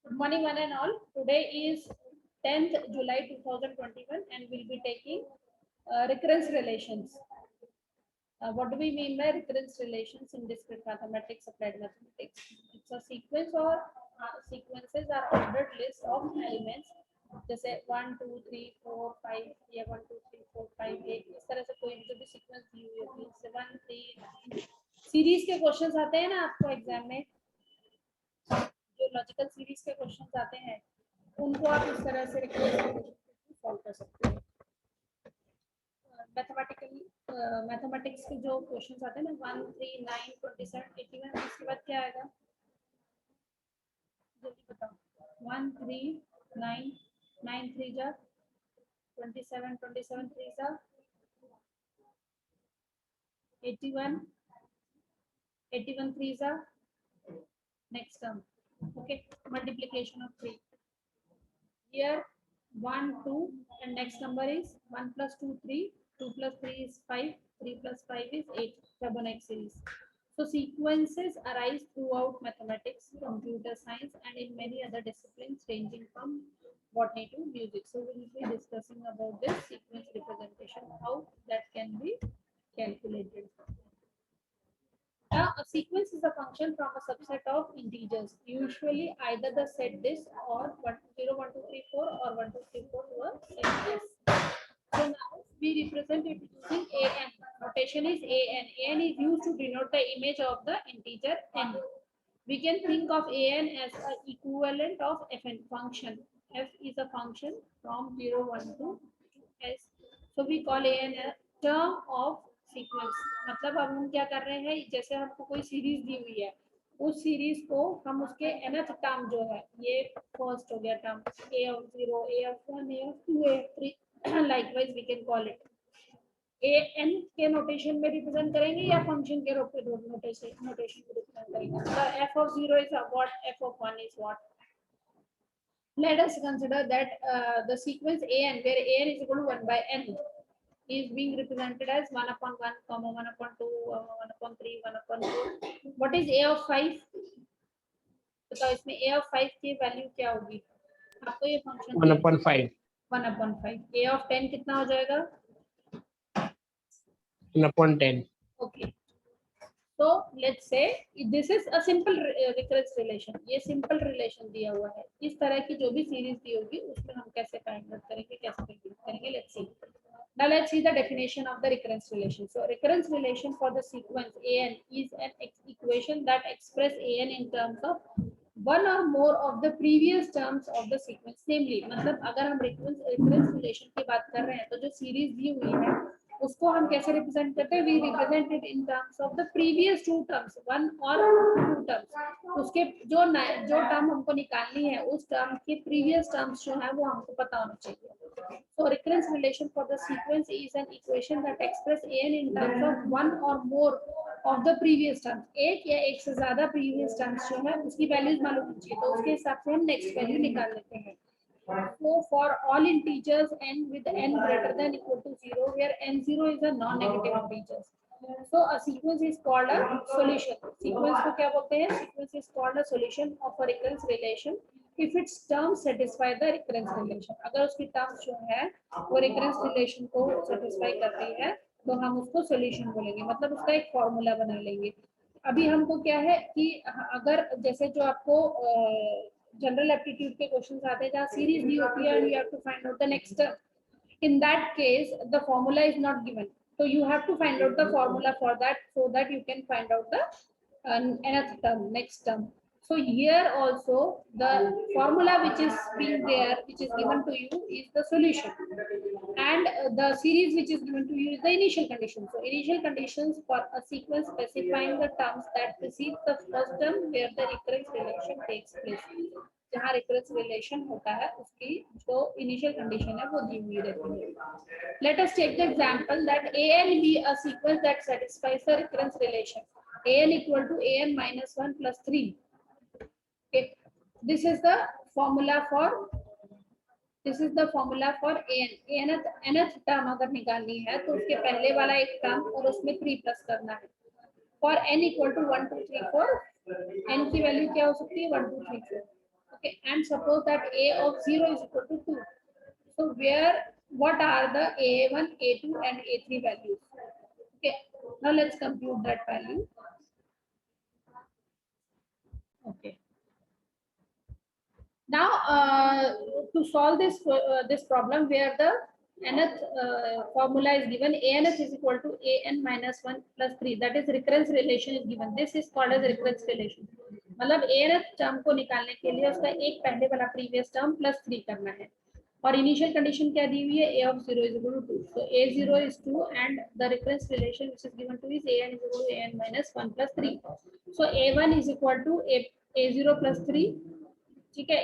Good morning, one and all. Today is 10th July 2021, and we'll be taking recurrence relations. What do we mean by recurrence relations in discrete mathematics, applied mathematics? It's a sequence or sequences are ordered list of elements जैसे 1 2 3 4 5 या 1 2 3 4 5 8 इस तरह से कोई जो भी sequence दी हुई होगी जैसे 1 3 सीरीज के क्वेश्चंस आते हैं ना आपको एग्जाम में, जो लॉजिकल सीरीज के क्वेश्चंस आते हैं उनको आप इस तरह से सॉल्व कर सकते हैं। मैथमेटिक्स के जो क्वेश्चंस आते हैं ना 1 3 9 27 81 इसके बाद क्या आएगा जल्दी बताओ 1 3 9 9 3 जा 27 27 3 जा 81 81 3 जा next term. Okay, multiplication of 3 here 1 2 and next number is 1 plus 2 3 2 plus 3 is 5 3 plus 5 is 8 Fibonacci series. So sequences arise throughout mathematics, computer science and in many other disciplines ranging from botany to music. So we will be discussing about this sequence representation, how that can be calculated. A sequence is a function from a subset of integers, usually either the set this or 1 0 1 2 3 4 or 1 2 3 4 to a set s. So now we represent it using an. Notation is an. An is used to denote the image of the integer n. We can think of an as an equivalent of fn function. F is a function from 0 1 to s. So we call an a term of sequence. मतलब अब हम क्या कर रहे हैं, जैसे हमको कोई सीरीज दी हुई है उस सीरीज को हम उसके nth टर्म जो है, ये फर्स्ट हो गया term a of 0 a of 1 a of 2 a of 3 likewise we can call it a n के नोटेशन में रिप्रेजेंट करेंगे या फंक्शन के रूप में नोटेशन में रिप्रेजेंट करेंगे। So f of 0 is what, f of 1 is what. Let us consider that the sequence an where an is equal to 1 by n is being represented as 1 upon 1, 1 upon 2, 1 upon 3, 1 upon 4. What is a of 5? बताओ इसमें a of 5 की value क्या होगी? आपको ये function 1 upon 5. 1 upon 5. a of 10 कितना हो जाएगा? 1 upon 10. Okay. So let's say this is a simple recurrence relation. ये simple relation दिया हुआ है। इस तरह की जो भी सीरीज दी होगी उसमें हम कैसे फाइंड आउट करेंगे, कैसे कैलकुलेट करेंगे, let's see. Now let's see the definition of the recurrence relation. So recurrence relation for the sequence an is an equation that express an in terms of one or more of the previous terms of the sequence. Namely, मतलब अगर हम recurrence relation की बात कर रहे हैं तो जो सीरीज दी हुई है उसको हम कैसे रिप्रेजेंट करते हैं? We represent it in terms of the previous two terms, one और टू टर्म्स। उसके जो टर्म हमको निकालनी है उस टर्म के प्रीवियस टर्म्स जो है वो हमको पता होना चाहिए। So recurrence relation for the sequence is an equation that express an in terms of one or more of the previous terms. एक या एक से ज्यादा previous terms जो है उसकी वैल्यूज मालूम होनी चाहिए, तो उसके हिसाब से हम नेक्स्ट वैल्यू निकाल लेते हैं। So for all integers n with n greater than equal to 0, where n0 is a non-negative integer. So a sequence is called a solution. Sequence को क्या बोलते हैं? Sequence is called a solution of a recurrence relation if its terms satisfy the recurrence relation. अगर उसकी terms जो है वो recurrence relation को satisfy करती है तो हम उसको solution बोलेंगे, मतलब उसका एक फॉर्मूला बना लेंगे। अभी हमको क्या है कि अगर जैसे जो आपको जनरल एप्टीट्यूड के क्वेश्चंस आते हैं जहाँ सीरीज दी होती है, you have to find out the next term. In that case, the formula is not given, so you have to find out the formula for that so that you can find out the nth term, next term. So here also the formula which is being there, which is given to you, is the solution, and the series which is given to you is the initial condition. So initial conditions for a sequence specifying the terms that precede the first term where the recurrence relation takes place. जहाँ recurrence relation होता है उसकी जो initial condition है वो दी हुई रहती है। Let us take the example that an be a sequence that satisfies the recurrence relation. An equal to an minus 1 plus 3. Okay, this is the formula for an. nth term अगर निकालनी है तो उसके पहले वाला एक टर्म और उसमें 3 प्लस करना है। For n equal to 1 2 3 4, n की वैल्यू क्या हो सकती है? 1 2 3 4। Okay, and suppose that a of 0 is equal to 2. So where, what are the a1, a2 and a3 values? Okay, now let's compute that value. Okay, now to solve this problem, where the nth formula is given, anth is equal to an minus 1 plus 3, that is recurrence relation is given. This is called as recurrence relation. मतलब anth term को निकालने के लिए उसका एक पहले वाला previous term plus 3 करना है, और इनिशियल कंडीशन क्या दी हुई है, a of 0 is equal to 2. So a0 is 2 and the recurrence relation which is given to is an is equal to an minus 1 plus 3. So a1 is equal to a0 plus 3. ठीक है,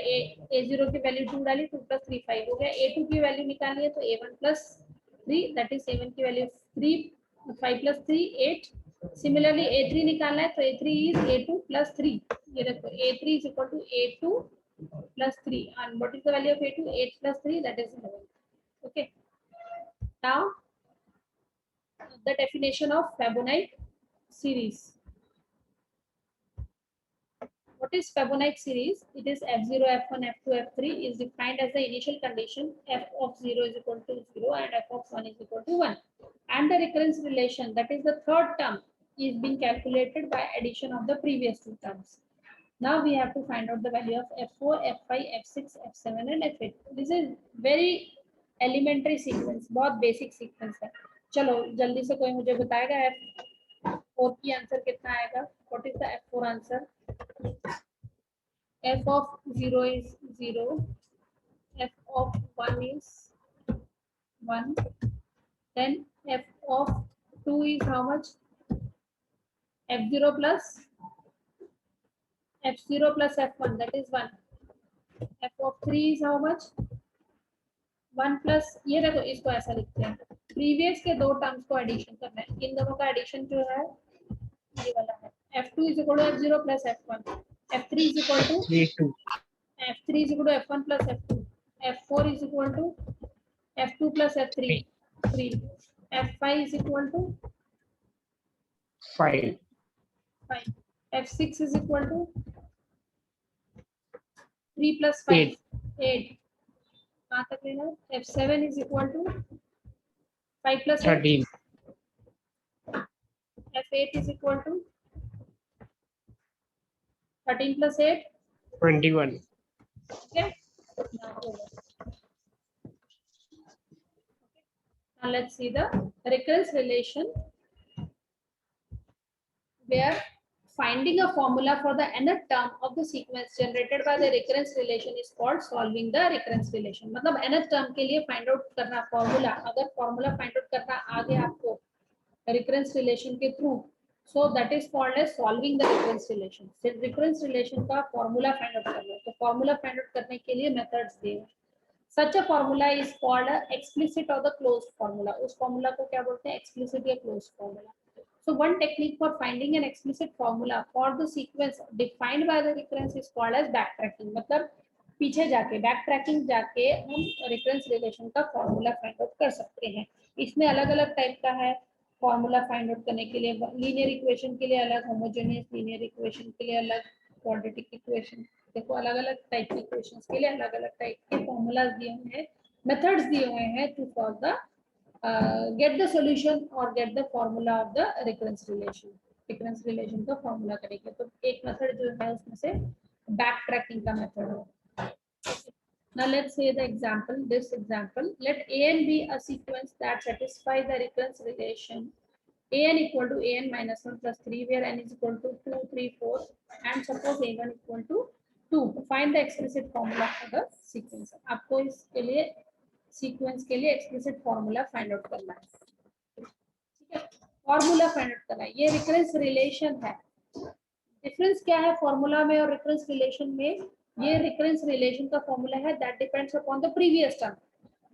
a0 की value 2 डाली, 2 plus 3 5 हो गया. a2 की value निकालनी है तो a1 plus 3, that is a1 की वैल्यू 3, 5 plus 3 8. सिमिलरली a3 निकालना है तो a3 is a2 plus 3. ये देखो a3 is equal to a2 plus 3, and what is the value of a2? 8 plus 3, that is 11. Okay, now the definition of Fibonacci series. What is Fibonacci series? It is f0, f1, f2, f3 is defined as the initial condition f of 0 is equal to 0 and f of 1 is equal to 1. And the recurrence relation, that is the third term, is being calculated by addition of the previous two terms. Now we have to find out the value of f4, f5, f6, f7 and f8. This is very elementary sequence, बहुत basic sequence है. चलो जल्दी से कोई मुझे बताएगा f4 की answer कितना आएगा? What is the f4 answer? F of 0 is 0, f of 1 is 1, then f of 2 is how much? f0 plus f1, that is 1. f of 3 is how much? 1 plus, ये देखो इसको ऐसा लिखते हैं, प्रीवियस के दो टर्म्स को एडिशन करना है, इन दोनों का एडिशन जो है ये वाला है. f2 is equal to f0 plus f1, f3 is equal to f3 is equal to f1 plus f2, f4 is equal to f2 plus f3, 3, f5 is equal to 5, f6 is equal to 3 plus 5, 8. कहाँ तक लेना है? f7 is equal to 5 plus 13, 8. f8 is equal to 13 plus 8, 21. okay. Now let's see the recurrence relation, where finding a formula for the nth term of the sequence generated by the recurrence relation is called solving the recurrence relation. मतलब nth term के लिए find out करना formula, अगर formula find out करना आ गया आपको recurrence relation के through, so that is called as solving the recurrence relation. सिर्फ recurrence relation का formula find out करना है, तो formula find out करने के लिए methods दिए हैं. Such a formula is called a explicit or the closed formula. उस formula को क्या बोलते हैं? Explicit या closed formula. So one technique for finding an explicit formula for the sequence defined by the recurrence is called as backtracking. मतलब पीछे जाके backtracking जाके हम recurrence relation का formula find out कर सकते हैं. इसमें अलग-अलग टाइप का है formula find out करने के लिए. linear equation के लिए अलग, homogeneous linear equation के लिए अलग, quadratic equation, देखो अलग-अलग टाइप की इक्वेशंस के लिए अलग-अलग टाइप के फॉर्मूलाज दिए हुए हैं, मेथड्स दिए हुए हैं to solve the get the solution or get the formula of the recurrence relation. recurrence relation का फॉर्मूला करेंगे तो एक मेथड जो है उसमें से बैक ट्रैकिंग का मेथड है. Now let's say the example, this example, let an be a sequence that satisfies the recurrence relation an equal to an minus 1 plus 3, where n is equal to 2, 3, 4, and suppose a1 equal to 2. Find the explicit formula for the sequence. आपको इसके लिए sequence के लिए explicit formula find out करना है. ठीक है, formula find out करना है. ये रिकरेंस रिलेशन है. डिफरेंस क्या है फार्मूला में और रिकरेंस रिलेशन में? ये रिकरेंस रिलेशन का फार्मूला है that depends upon the previous term,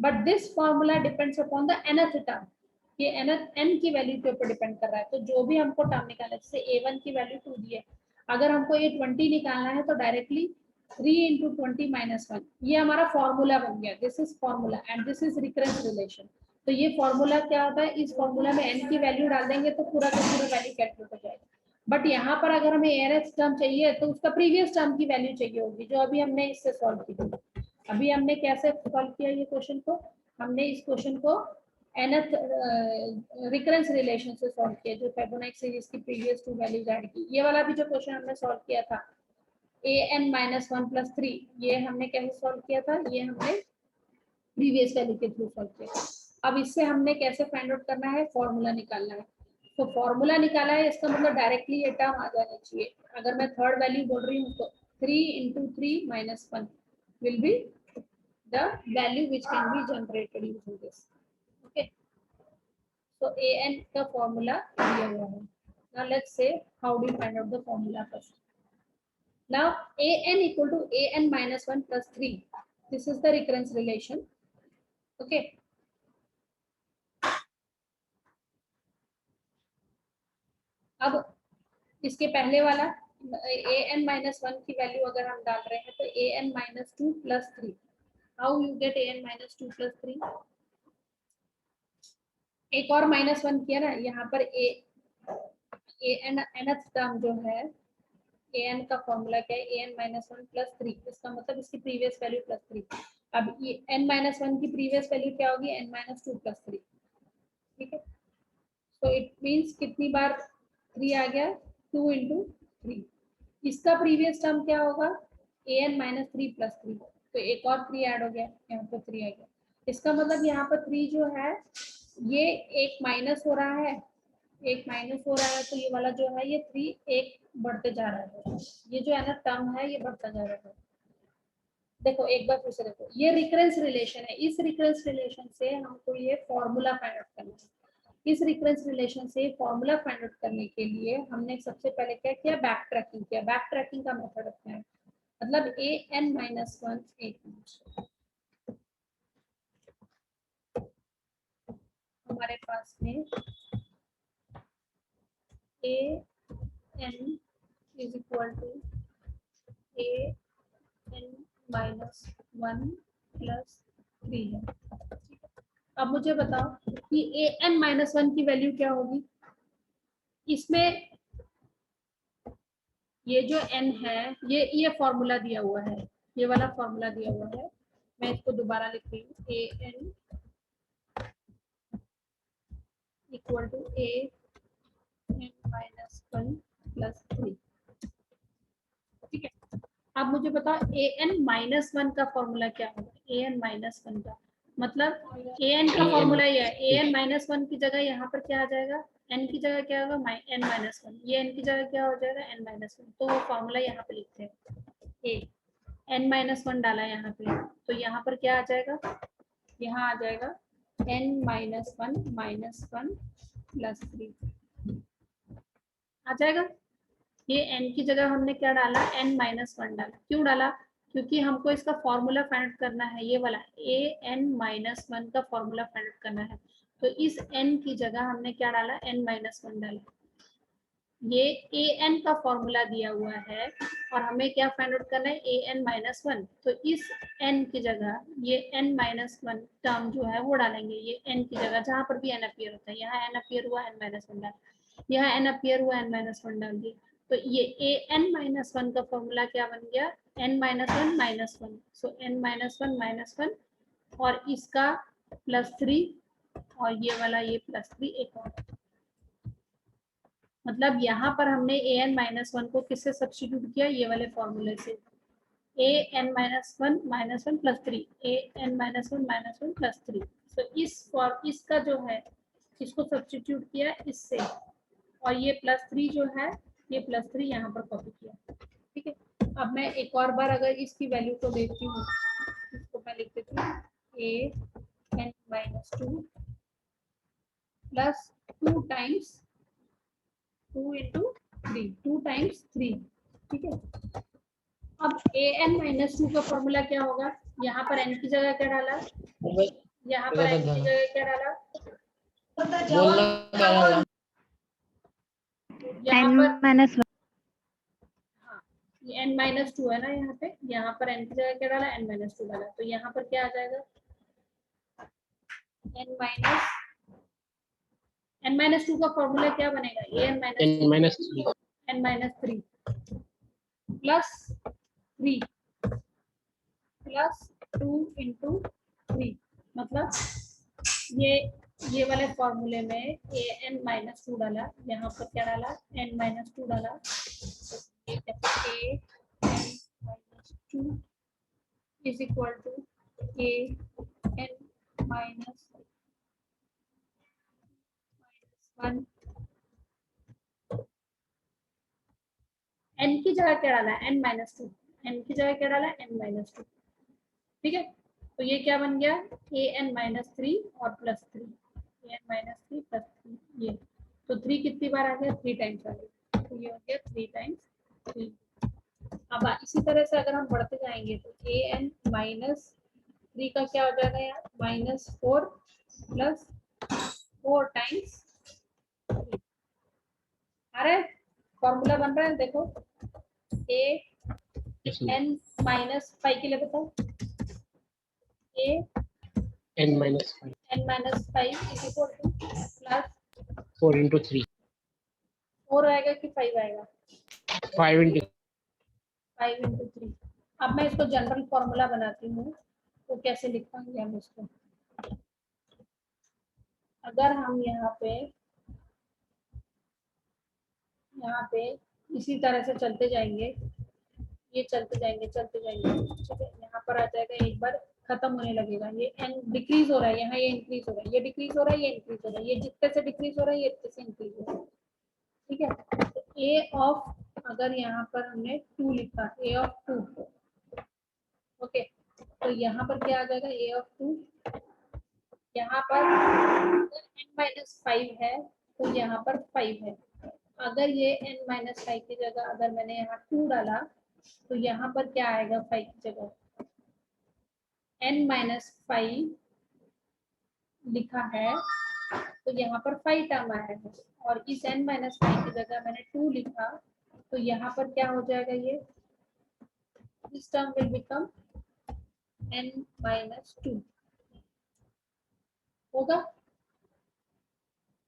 but this formula depends upon the nth term. ये n की वैल्यू के ऊपर डिपेंड कर रहा है. तो जो भी हमको टर्म निकालना है, जैसे a1 की वैल्यू 2 दी है, अगर हमको ये 20 निकालना है तो डायरेक्टली 3 into 20 minus 1, ये हमारा फॉर्मूला बन गया. This is formula and this is recurrence relation. तो ये फॉर्मूला क्या होता है? इस फॉर्मूला में n की वैल्यू डाल देंगे तो पूरा का पूरा वैल्यू कैलकुलेट हो जाएगा. बट यहाँ पर अगर हमें एनएच टर्म चाहिए तो उसका प्रीवियस टर्म की वैल्यू चाहिए होगी, जो अभी हमने इससे सॉल्व की थी। अभी हमने कैसे सॉल्व किया ये क्वेश्चन को, हमने इस क्वेश्चन को nth रिकरेंस रिलेशन से सॉल्व किया, जो फिबोनाची सीरीज की प्रीवियस टू वैल्यूज ऐड की। ये वाला भी जो क्वेश्चन हमने सॉल्व किया था an माइनस 1 प्लस 3, ये हमने कैसे सॉल्व किया था, ये हमने प्रीवियस वैल्यू के थ्रू सॉल्व किया। अब इससे हमने कैसे फाइंड आउट करना है, फॉर्मूला निकालना है। तो फॉर्मूला निकाला है, इसका मतलब डायरेक्टली ये टर्म आ जाना चाहिए। अगर मैं थर्ड वैल्यू बोल रही हूँ तो 3 into 3 minus 1 will be the value which can be generated using this. Okay, so an का formula दिया हुआ है. Now let's say how do you find out the formula first. Now an equal to an minus 1 plus 3. This is the recurrence relation. Okay. अब इसके पहले वाला an minus 1 की value अगर हम डाल रहे हैं तो an minus 2 plus 3. How you get an minus 2 plus 3? एक और माइनस 1 किया ना, यहाँ पर nth टर्म जो है an का फॉर्मूला क्या है, an minus 1 plus 3, इसका मतलब इसकी प्रीवियस वैल्यू प्लस 3। अब ये n minus 1 की प्रीवियस वैल्यू क्या होगी, n minus 2 plus 3। ठीक है, तो इट मींस कितनी बार 3 आ गया, 2 into 3। इसका प्रीवियस टर्म क्या होगा, an minus 3 plus 3, तो एक और 3 ऐड हो गया, यहाँ पर 3 आ गया। इसका मतलब यहाँ पर 3 जो है ये एक माइनस हो रहा है, एक माइनस हो रहा है, तो ये वाला जो है ये 3 एक बढ़ते जा रहा है, ये जो है ना टर्म है ये बढ़ता जा रहा है। देखो एक बार फिर से देखो, ये रिकरेंस रिलेशन है, इस रिकरेंस रिलेशन से हमको ये फॉर्मूला फाइंड आउट करना है। इस रिकरेंस रिलेशन से फॉर्मूला फाइंड आउट करने के लिए हमने सबसे पहले क्या किया, बैक ट्रैकिंग किया। बैक ट्रैकिंग का मेथड अपनाया, मतलब an minus 1 एक मिनट, हमारे पास में an is equal to an minus 1 plus 3 है। अब मुझे बताओ कि an minus 1 की वैल्यू क्या होगी, इसमें ये जो n है ये फॉर्मूला दिया हुआ है, ये वाला फॉर्मूला दिया हुआ है, मैं इसको दोबारा लिख रही हूँ, an equal to an minus 1 plus 3। ठीक है, अब मुझे बताओ an minus 1 का फॉर्मूला क्या होगा, an minus 1 का मतलब an का फॉर्मूला ये है, an minus 1 की जगह यहाँ पर क्या आ जाएगा, n की जगह क्या होगा, n minus 1, ये n की जगह क्या हो जाएगा, n minus 1, तो वो फॉर्मूला यहाँ पे लिखते हैं, n minus 1 डाला यहाँ पे, तो यहाँ पर क्या आ जाएगा, यहाँ आ जाएगा n minus 1 minus 1 plus 3 आ जाएगा। ये n की जगह हमने क्या डाला, n minus 1 डाला, क्यों डाला, क्योंकि हमको इसका फॉर्मूला फाइंड आउट करना है, ये वाला an minus 1 का फॉर्मूला फाइंड आउट करना है, तो इस n की जगह हमने क्या डाला, n minus 1 डाला। ये an का फॉर्मूला दिया हुआ है और हमें क्या फाइंड आउट करना है, an minus 1, तो इस n की जगह ये n minus 1 टर्म जो है वो डालेंगे, ये n की जगह जहाँ पर भी n अपीयर होता है, यहाँ n अपीयर हुआ n minus 1 डाल, यहाँ n अपीयर हुआ n minus 1 डाल दिया, तो ये an minus 1 का फॉर्मूला क्या बन गया, n minus 1 minus 1, सो n minus 1 minus 1 और इसका प्लस 3 और ये वाला ये प्लस 3 एक और, मतलब यहाँ पर हमने an minus 1 को किससे सब्स्टिट्यूट किया, ये वाले फॉर्मूले से, an minus 1 plus 3, an minus 1 plus 3, तो इसका जो है इसको सब्स्टिट्यूट किया इससे, और ये प्लस 3 जो है ये प्लस 3 यहाँ पर कॉपी किया। ठीक है, अब मैं एक और बार अगर इसकी वैल्यू को देखती हूँ, इसको मैं लिख देती हूँ an minus 2 plus 2 times 2 into 3, 2 times 3। ठीक है, अब an minus 2 का फॉर्मूला क्या होगा, यहाँ पर n की जगह क्या डाला, यहाँ पर n की जगह क्या डाला, यहाँ पर हाँ ये n minus 2 है ना, यहाँ पे यहाँ पर n की जगह क्या डाला, n minus 2 डाला, तो यहाँ पर क्या आ जाएगा, n minus 2 का फॉर्मूला क्या बनेगा, an minus 2 n minus 3 plus 3 plus 2 into 3, मतलब ये वाले फॉर्मूले में ए एन माइनस 2 डाला, यहाँ पर क्या डाला, n माइनस 2 डाला, तो ये A N minus 2 is equal to A N minus 1, n की जगह क्या डाला, n माइनस 2, n की जगह क्या डाला, n माइनस 2, ठीक है। तो ये क्या बन गया, ए एन माइनस 3 और प्लस 3, ए एन माइनस 3 प्लस 3, ये तो 3 कितनी बार आ गया, 3 टाइम्स आ गया, तो ये हो गया 3 टाइम्स 3। अब इसी तरह से अगर हम बढ़ते जाएंगे तो ए एन माइनस 3 का क्या हो जाएगा यार, माइनस 4 प्लस 4 टाइम्स 3। अरे फॉर्मूला बन रहा है देखो, ए एन माइनस 5 के लिए बताओ, ए n minus 5 n minus 5 is equal to plus 4 into 3 4 आएगा कि 5 आएगा, 5 into 5 into 3। अब मैं इसको जनरल फॉर्मूला बनाती हूँ, तो कैसे लिख पाएंगे हम इसको, अगर हम यहाँ पे इसी तरह से चलते जाएंगे, ये चलते जाएंगे ठीक है, यहाँ पर आ जाएगा, एक बार खत्म होने लगेगा, ये एन डिक्रीज हो रहा है, यहाँ ये इंक्रीज हो रहा है, ये डिक्रीज हो रहा है, ये इंक्रीज हो रहा है, ये जितने से डिक्रीज हो रहा है ये इतने से इंक्रीज हो रहा है, ठीक है। तो ए ऑफ, अगर यहाँ पर हमने 2 लिखा, ए ऑफ 2, ओके, तो यहाँ पर क्या आ जाएगा, ए ऑफ 2, यहाँ पर अगर n माइनस 5 है तो यहाँ पर 5 है, अगर ये n माइनस 5 की जगह अगर मैंने यहाँ 2 डाला तो यहाँ पर क्या आएगा, 5 की जगह n माइनस 5 लिखा है, तो यहाँ पर 5 टर्म आया है, और इस n माइनस 5 की जगह मैंने 2 लिखा, तो यहाँ पर क्या हो जाएगा, ये this term will become n minus 2 होगा।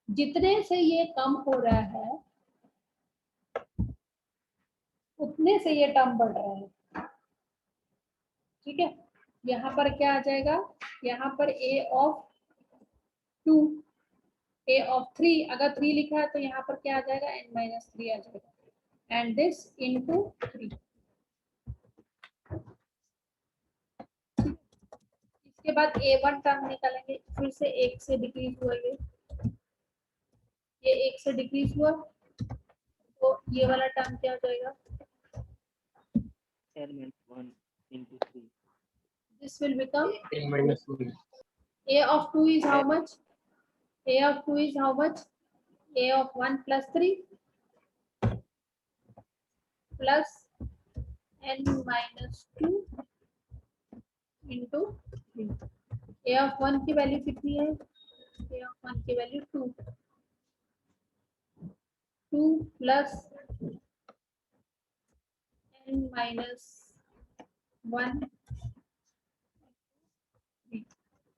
जितने से ये कम हो रहा है उतने से ये टर्म बढ़ रहा है, ठीक है। यहाँ पर क्या आ जाएगा, यहाँ पर a ऑफ 2, a ऑफ 3, अगर 3 लिखा है तो यहाँ पर क्या आ जाएगा, n माइनस 3 आ जाएगा, एंड दिस इनटू 3। इसके बाद a1 टर्म निकालेंगे, फिर से 1 से डिक्रीज हुआ, ये 1 से डिक्रीज हुआ, तो ये वाला टर्म क्या हो जाएगा, n into 3 this will become n minus 1 a of 2 is how much, a of 2 is how much, a of 1 plus 3 plus n minus 2 into 3। a of 1 की वैल्यू कितनी है, a of 1 की value 2, 2 plus n minus 1,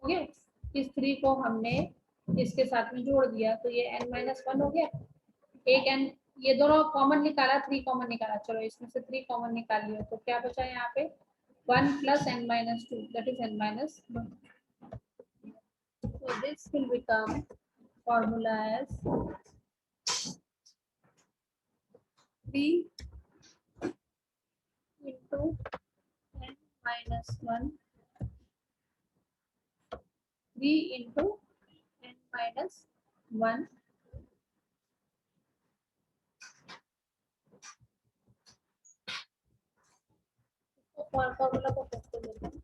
okay. इस 3 को हमने इसके साथ में जोड़ दिया तो ये n माइनस 1 हो गया, एक n, ये दोनों कॉमन निकाला, 3 कॉमन निकाला, चलो इसमें से 3 कॉमन निकाल लिया, तो क्या बचा यहाँ पे 1 plus n minus 2, that is n minus 1। So this will become formula as 3 into n minus 1, 3 into n minus 1 formula को फिर से लेते हैं,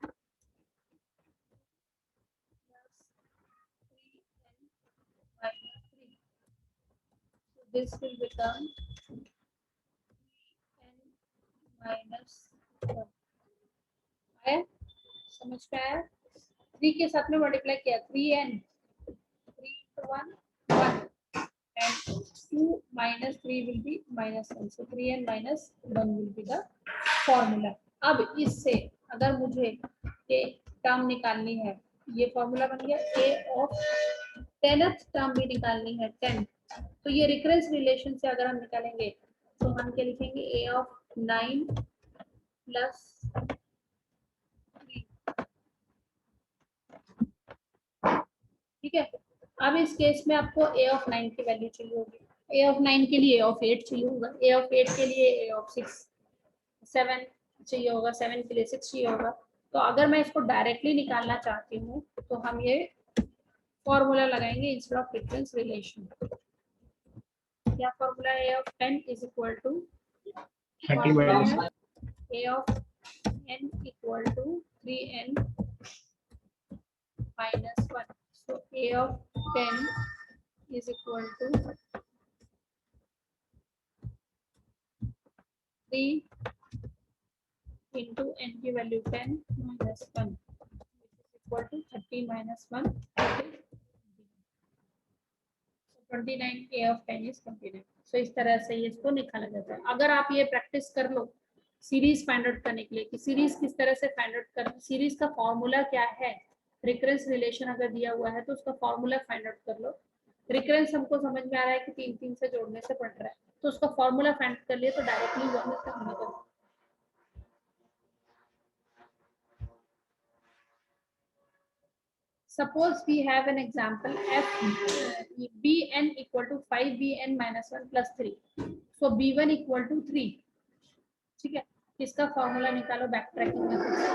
this will become 3n minus 1। आया, समझ में आया, 3 के साथ में मल्टीप्लाई किया, 3n, 3 into 1 1 and 2 minus 3 will be minus 1, so 3n minus 1 will be the formula। अब इससे अगर मुझे ये टर्म निकालनी है, ये फॉर्मूला बन गया, a ऑफ 10th टर्म भी निकालनी है 10, तो ये रिकरेंस रिलेशन से अगर हम निकालेंगे तो हम क्या लिखेंगे, a of 9 प्लस 3। ठीक है, अब इस केस में आपको a of 9 की वैल्यू चाहिए होगी, a of 9 के लिए a of 8 चाहिए होगा, a of 8 के लिए a of 7 चाहिए होगा, 7 के लिए 6 चाहिए होगा। तो अगर मैं इसको डायरेक्टली निकालना चाहती हूँ तो हम ये फॉर्मूला लगाएंगे इंस्टेड ऑफ डिफरेंस रिलेशन। क्या फॉर्मूला है, a of 10 is equal to 30 minus a of n equal to 3n minus 1. So a of 10 is equal to 3 into n की value 10 minus 1 which is equal to 30 minus 1. So 29, a of 10 is 29. So इस तरह से ये इसको निकाला जाता है। अगर आप ये प्रैक्टिस कर लो सीरीज फाइंड आउट करने के लिए कि सीरीज किस तरह से फाइंड आउट कर, सीरीज का फॉर्मूला क्या है, रिकरेंस रिलेशन अगर दिया हुआ है तो उसका फॉर्मूला फाइंड आउट कर लो। रिकरेंस हमको समझ में आ रहा है कि 3 से जोड़ने से पड़ रहा है, तो उसका फॉर्मूला फाइंड कर लिए तो डायरेक्टली 1 से निकल। Suppose we have an example f bn equal to 5bn minus 1 plus 3. So b1 equal to 3. ठीक है, इसका फॉर्मूला निकालो बैक ट्रैकिंग मेथड से।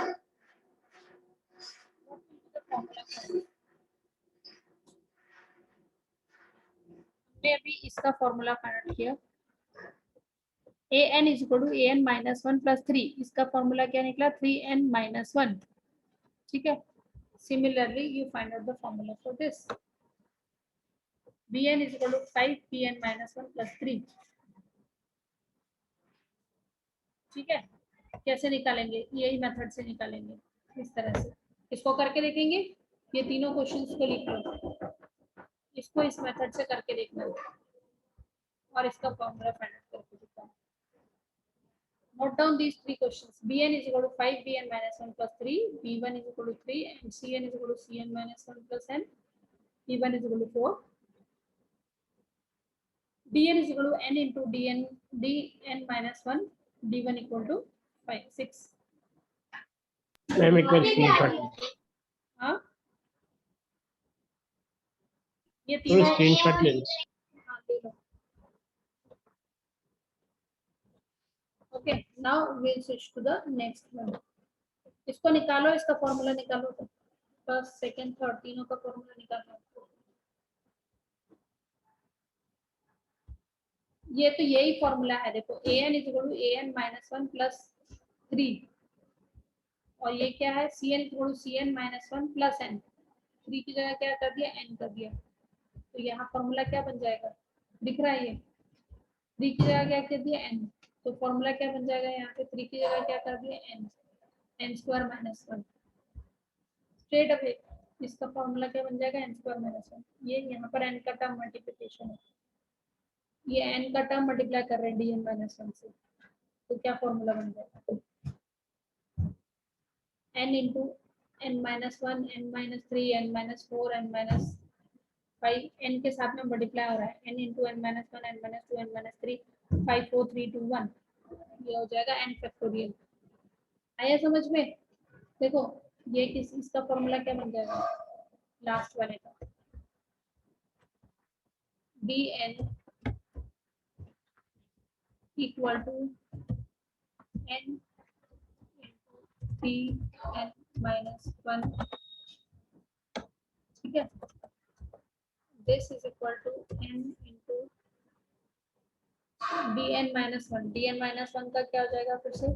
हमने अभी इसका फॉर्मूला फाइंड आउट किया, an is equal to an minus 1 plus 3, इसका फॉर्मूला क्या निकला, 3n minus 1। ठीक है, similarly you find out the formula for this, bn is equal to 5bn minus 1 plus 3। ठीक है, कैसे निकालेंगे, यही मेथड से निकालेंगे, इस तरह से इसको करके देखेंगे। ये तीनों क्वेश्चंस को लिख लो, इसको इस मेथड से करके देखना और इसका फॉर्मूला फाइंड आउट करके दिखाओ। Note down these 3 questions. bn is equal to 5bn minus 1 plus 3, b1 is equal to 3, and cn is equal to cn minus 1 plus n, b1 is equal to 4, dn is equal to n into dn minus 1, d1 equal to 5, 6. ma'am, it was screenshot. हाँ, ये तो तीनों screenshot ले लो। हाँ, ले लो। Okay, now we'll switch to the next one. इसको निकालो, इसका फॉर्मूला निकालो, तो फर्स्ट सेकंड थर्ड तीनों का फॉर्मूला निकालो। ये तो यही फॉर्मूला है, देखो an is equal to an minus 1 plus 3, और ये क्या है, cn is equal to cn minus 1 plus n। 3 की जगह क्या कर दिया, n कर दिया, तो यहाँ फॉर्मूला क्या बन जाएगा, दिख रहा है ये 3 की जगह क्या कर दिया, n, तो फॉर्मूला क्या बन जाएगा, यहाँ पे 3 की जगह क्या कर दिया, n, n square minus 1। Straight away इसका फॉर्मूला क्या बन जाएगा, n स्क्वायर माइनस 1। ये यहाँ पर n का टर्म मल्टीप्लिकेशन है, ये n का टर्म मल्टीप्लाई कर रहे हैं dn माइनस 1 से, तो क्या फॉर्मूला बन जाएगा, n into n minus 1, n minus 3, n minus 4, n minus 5, n के साथ में मल्टीप्लाई हो रहा है, n into n minus 1, n minus 2, n minus 3, 5 4 3 2 1, ये हो जाएगा n फैक्टोरियल। आया समझ में, देखो ये किस, इसका फॉर्मूला क्या बन जाएगा, लास्ट वाले का, dn equal to n into 3n minus 1। ठीक है, this is equal to n into dn minus 1। dn minus 1 का क्या हो जाएगा, फिर से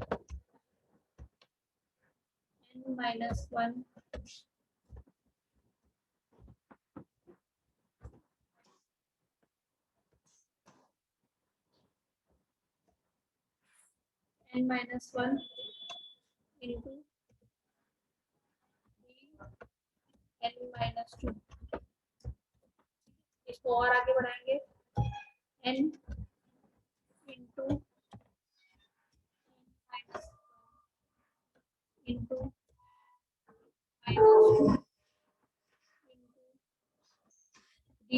n minus 1 n minus 1 into n minus 2। इसको और आगे बढ़ाएंगे, n into minus into minus 2 into d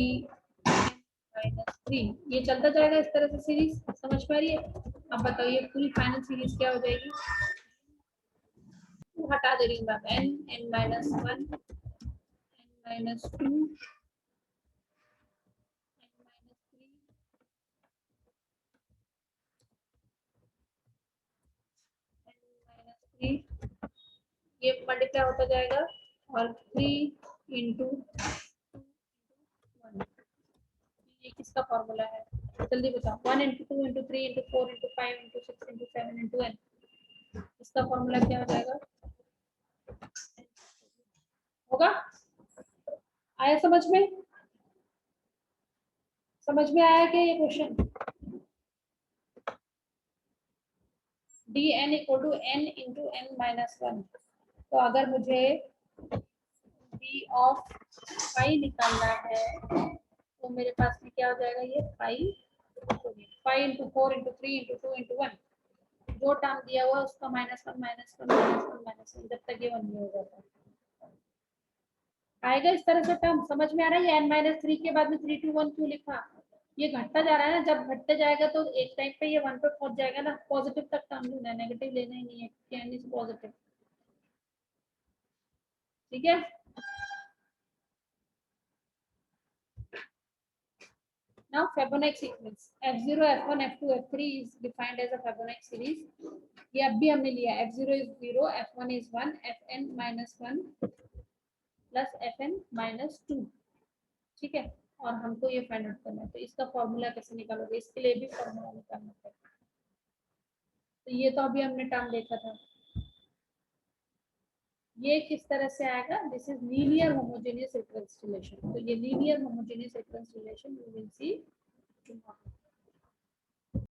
n minus 3, ये चलता जाएगा इस तरह से सीरीज, समझ पा रही है? अब बताओ ये पूरी फाइनल सीरीज क्या हो जाएगी? हटा दे रही हूँ मैं, n n minus 1 n minus 2 n minus 3 n minus 3, ये मल्टीप्लाई होता जाएगा और 3 इंटू 1, ये किसका फॉर्मूला है? जल्दी बताओ। 1 into 2 into 3 into 4 into 5 into 6 into 7 into n, इसका फॉर्मूला क्या हो जाएगा? होगा? आया समझ में? समझ में आया क्या ये question? D N equal to N into N minus 1। तो अगर मुझे डी ऑफ फाई निकालना है तो मेरे पास में क्या हो जाएगा? ये फाई, 5 इंटू 4 इंटू 3 इंटू 2 इंटू 1, जो टर्म दिया हुआ उसका माइनस 1 माइनस 1 माइनस 1 माइनस 1, जब तक ये 1 नहीं हो जाता आएगा इस तरह से टर्म। समझ में आ रहा है? ये n माइनस 3 के बाद में 3 2 1 क्यों लिखा? ये घटता जा रहा है ना, जब घटते जाएगा तो एक टाइम पे ये 1 पे पहुंच जाएगा ना। पॉजिटिव तक टर्म लेना है, नेगेटिव लेना ही नहीं है, n इज पॉजिटिव। ठीक है? Now Fibonacci sequence f0 f1 f2 f3 is defined as a Fibonacci series. ये अब भी हमने लिया, f0 is 0, f1 is 1, fn minus 1 plus fn minus 2। ठीक है? और हमको ये फाइंड आउट करना है, तो इसका फॉर्मूला कैसे निकालोगे? इसके लिए भी फॉर्मूला निकालना पड़ेगा। तो ये तो अभी हमने टर्म देखा था, ये किस तरह से आएगा? This is linear homogeneous recurrence relation. तो ये linear homogeneous recurrence relation you will see tomorrow.